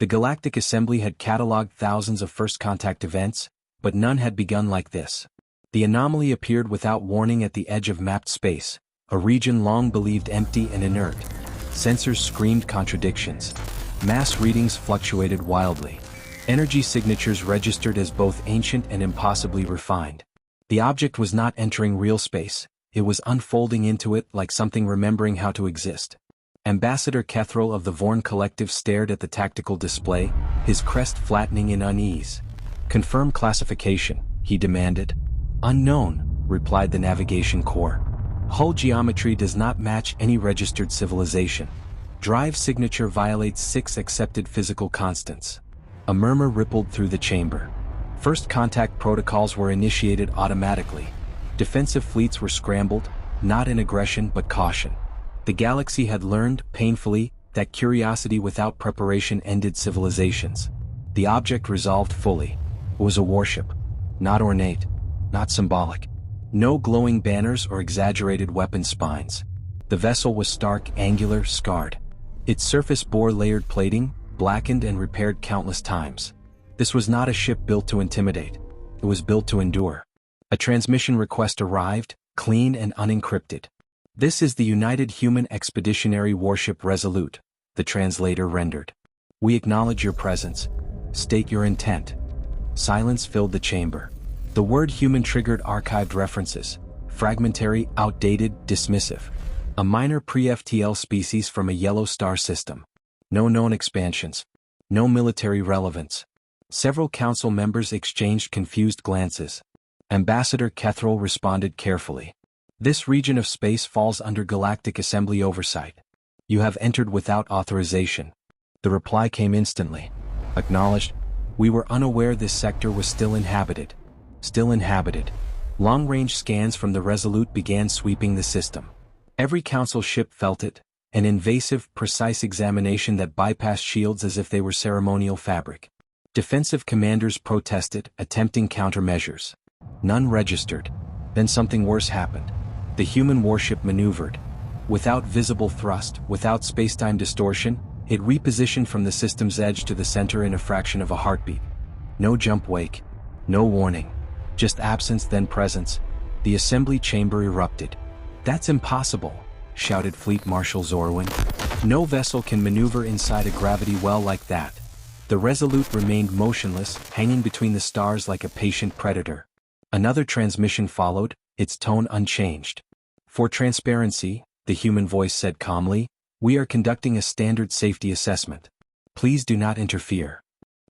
The Galactic Assembly had catalogued thousands of first contact events, but none had begun like this. The anomaly appeared without warning at the edge of mapped space, a region long believed empty and inert. Sensors screamed contradictions. Mass readings fluctuated wildly. Energy signatures registered as both ancient and impossibly refined. The object was not entering real space, it was unfolding into it like something remembering how to exist. Ambassador Kethril of the Vorn Collective stared at the tactical display, his crest flattening in unease. "Confirm classification," he demanded. "Unknown," replied the navigation core. "Hull geometry does not match any registered civilization. Drive signature violates 6 accepted physical constants." A murmur rippled through the chamber. First contact protocols were initiated automatically. Defensive fleets were scrambled, not in aggression but caution. The galaxy had learned, painfully, that curiosity without preparation ended civilizations. The object resolved fully. It was a warship. Not ornate. Not symbolic. No glowing banners or exaggerated weapon spines. The vessel was stark, angular, scarred. Its surface bore layered plating, blackened and repaired countless times. This was not a ship built to intimidate. It was built to endure. A transmission request arrived, clean and unencrypted. "This is the United Human Expeditionary Warship Resolute," the translator rendered. "We acknowledge your presence. State your intent." Silence filled the chamber. The word human triggered archived references. Fragmentary, outdated, dismissive. A minor pre-FTL species from a yellow star system. No known expansions. No military relevance. Several council members exchanged confused glances. Ambassador Kethril responded carefully. "This region of space falls under Galactic Assembly oversight. You have entered without authorization." The reply came instantly. "Acknowledged. We were unaware this sector was still inhabited." Still inhabited. Long-range scans from the Resolute began sweeping the system. Every council ship felt it, an invasive, precise examination that bypassed shields as if they were ceremonial fabric. Defensive commanders protested, attempting countermeasures. None registered. Then something worse happened. The human warship maneuvered. Without visible thrust, without spacetime distortion, it repositioned from the system's edge to the center in a fraction of a heartbeat. No jump wake. No warning. Just absence then presence. The assembly chamber erupted. "That's impossible," shouted Fleet Marshal Zorwin. "No vessel can maneuver inside a gravity well like that." The Resolute remained motionless, hanging between the stars like a patient predator. Another transmission followed, its tone unchanged. "For transparency," the human voice said calmly, "we are conducting a standard safety assessment. Please do not interfere."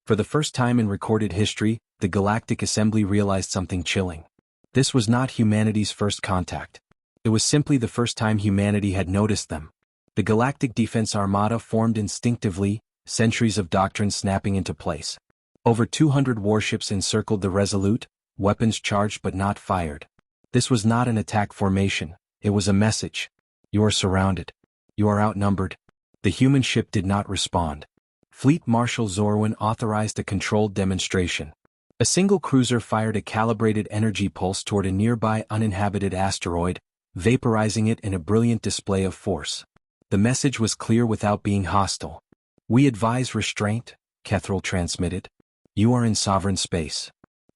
For the first time in recorded history, the Galactic Assembly realized something chilling. This was not humanity's first contact. It was simply the first time humanity had noticed them. The Galactic Defense Armada formed instinctively, centuries of doctrine snapping into place. Over 200 warships encircled the Resolute, weapons charged but not fired. This was not an attack formation, it was a message. You are surrounded. You are outnumbered. The human ship did not respond. Fleet Marshal Zorwin authorized a controlled demonstration. A single cruiser fired a calibrated energy pulse toward a nearby uninhabited asteroid, vaporizing it in a brilliant display of force. The message was clear without being hostile. "We advise restraint," Kethril transmitted. "You are in sovereign space."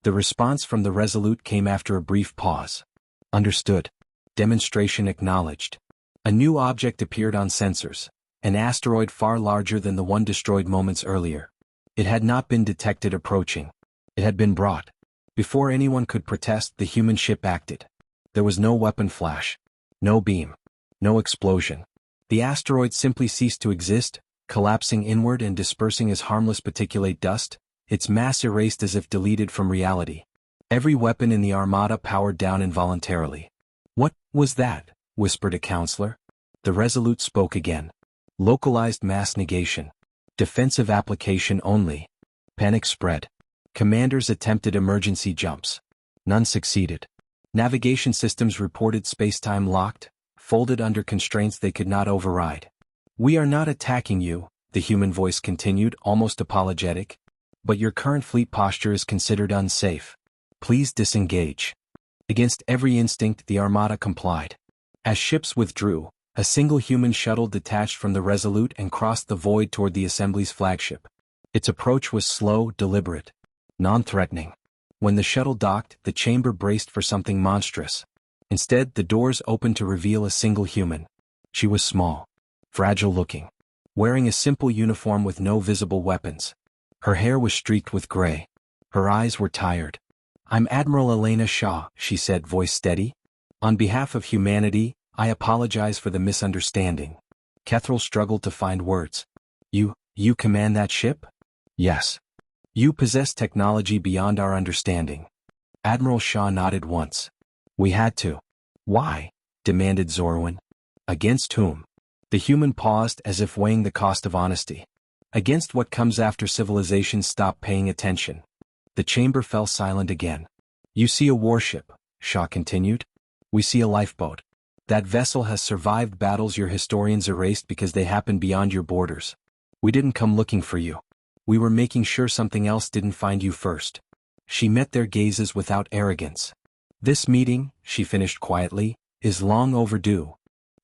The response from the Resolute came after a brief pause. "Understood." Demonstration acknowledged. A new object appeared on sensors, an asteroid far larger than the one destroyed moments earlier. It had not been detected approaching. It had been brought. Before anyone could protest, the human ship acted. There was no weapon flash. No beam. No explosion. The asteroid simply ceased to exist, collapsing inward and dispersing as harmless particulate dust, its mass erased as if deleted from reality. Every weapon in the Armada powered down involuntarily. "What was that?" whispered a counselor. The Resolute spoke again. "Localized mass negation. Defensive application only." Panic spread. Commanders attempted emergency jumps. None succeeded. Navigation systems reported spacetime locked, folded under constraints they could not override. "We are not attacking you," the human voice continued, almost apologetic. "But your current fleet posture is considered unsafe. Please disengage." Against every instinct, the Armada complied. As ships withdrew, a single human shuttle detached from the Resolute and crossed the void toward the Assembly's flagship. Its approach was slow, deliberate, non-threatening. When the shuttle docked, the chamber braced for something monstrous. Instead, the doors opened to reveal a single human. She was small, fragile-looking, wearing a simple uniform with no visible weapons. Her hair was streaked with gray. Her eyes were tired. "I'm Admiral Elena Shaw," she said, voice steady. "On behalf of humanity, I apologize for the misunderstanding." Kethril struggled to find words. You command that ship?" "Yes." "You possess technology beyond our understanding." Admiral Shaw nodded once. "We had to." "Why?" demanded Zorwin. "Against whom?" The human paused as if weighing the cost of honesty. "Against what comes after civilizations stop paying attention." The chamber fell silent again. "You see a warship," Shaw continued. "We see a lifeboat. That vessel has survived battles your historians erased because they happened beyond your borders. We didn't come looking for you. We were making sure something else didn't find you first." She met their gazes without arrogance. "This meeting," she finished quietly, "is long overdue."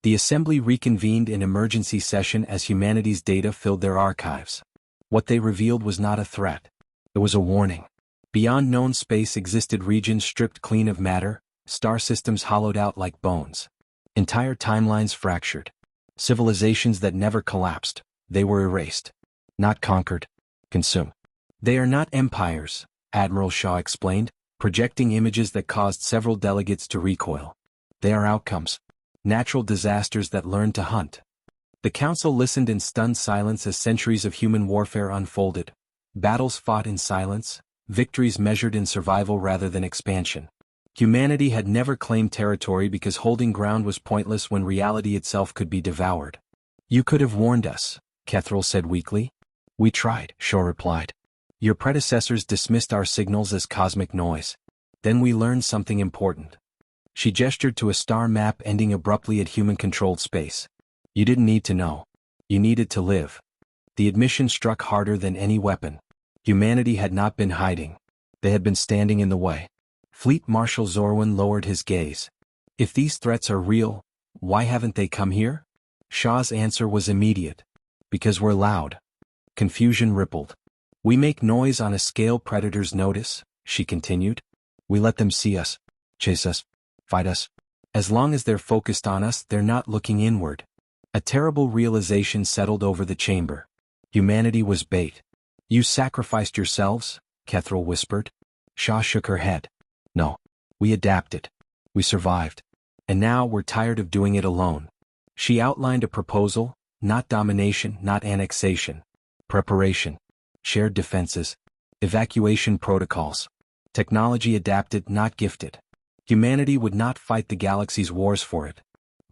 The assembly reconvened in emergency session as humanity's data filled their archives. What they revealed was not a threat. It was a warning. Beyond known space existed regions stripped clean of matter, star systems hollowed out like bones. Entire timelines fractured. Civilizations that never collapsed. They were erased. Not conquered. Consumed. "They are not empires," Admiral Shaw explained, projecting images that caused several delegates to recoil. "They are outcomes. Natural disasters that learned to hunt." The council listened in stunned silence as centuries of human warfare unfolded. Battles fought in silence, victories measured in survival rather than expansion. Humanity had never claimed territory because holding ground was pointless when reality itself could be devoured. "You could have warned us," Kethril said weakly. "We tried," Shaw replied. "Your predecessors dismissed our signals as cosmic noise. Then we learned something important." She gestured to a star map ending abruptly at human-controlled space. "You didn't need to know. You needed to live." The admission struck harder than any weapon. Humanity had not been hiding. They had been standing in the way. Fleet Marshal Zorwin lowered his gaze. "If these threats are real, why haven't they come here?" Shaw's answer was immediate. "Because we're loud." Confusion rippled. "We make noise on a scale predators notice," she continued. "We let them see us, chase us, fight us. As long as they're focused on us, they're not looking inward." A terrible realization settled over the chamber. Humanity was bait. "You sacrificed yourselves?" Kethril whispered. Shaw shook her head. "No. We adapted. We survived. And now we're tired of doing it alone." She outlined a proposal, not domination, not annexation. Preparation. Shared defenses. Evacuation protocols. Technology adapted, not gifted. Humanity would not fight the galaxy's wars for it.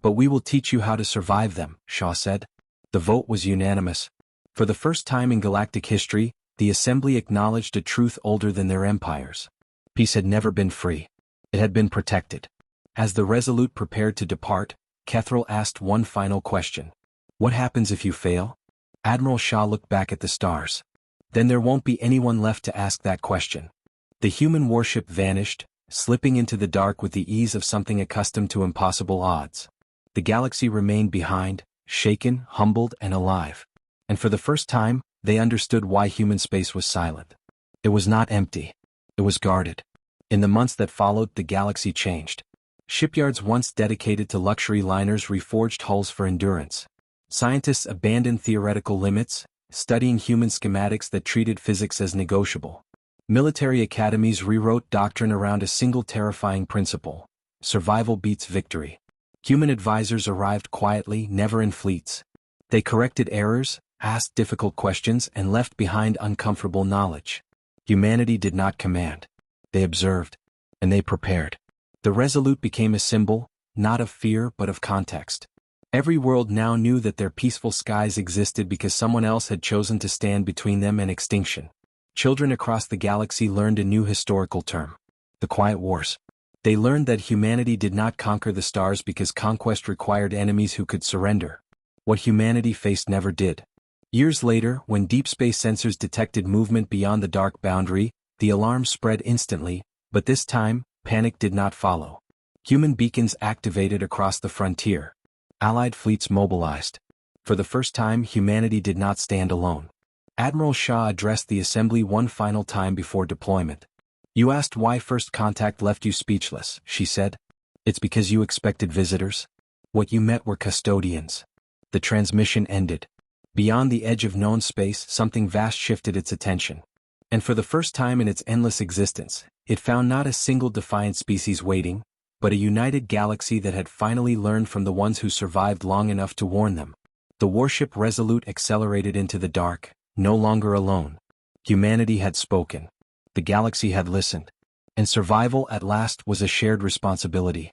"But we will teach you how to survive them," Shaw said. The vote was unanimous. For the first time in galactic history, the Assembly acknowledged a truth older than their empires. Peace had never been free. It had been protected. As the Resolute prepared to depart, Kethril asked one final question. "What happens if you fail?" Admiral Shaw looked back at the stars. "Then there won't be anyone left to ask that question." The human warship vanished, slipping into the dark with the ease of something accustomed to impossible odds. The galaxy remained behind, shaken, humbled, and alive. And for the first time, they understood why human space was silent. It was not empty. It was guarded. In the months that followed, the galaxy changed. Shipyards once dedicated to luxury liners reforged hulls for endurance. Scientists abandoned theoretical limits, studying human schematics that treated physics as negotiable. Military academies rewrote doctrine around a single terrifying principle: survival beats victory. Human advisors arrived quietly, never in fleets. They corrected errors, asked difficult questions, and left behind uncomfortable knowledge. Humanity did not command. They observed. And they prepared. The Resolute became a symbol, not of fear but of context. Every world now knew that their peaceful skies existed because someone else had chosen to stand between them and extinction. Children across the galaxy learned a new historical term: the Quiet Wars. They learned that humanity did not conquer the stars because conquest required enemies who could surrender. What humanity faced never did. Years later, when deep space sensors detected movement beyond the dark boundary, the alarm spread instantly, but this time, panic did not follow. Human beacons activated across the frontier. Allied fleets mobilized. For the first time, humanity did not stand alone. Admiral Shaw addressed the assembly one final time before deployment. "You asked why first contact left you speechless," she said. "It's because you expected visitors. What you met were custodians." The transmission ended. Beyond the edge of known space, something vast shifted its attention. And for the first time in its endless existence, it found not a single defiant species waiting, but a united galaxy that had finally learned from the ones who survived long enough to warn them. The warship Resolute accelerated into the dark, no longer alone. Humanity had spoken. The galaxy had listened. And survival at last was a shared responsibility.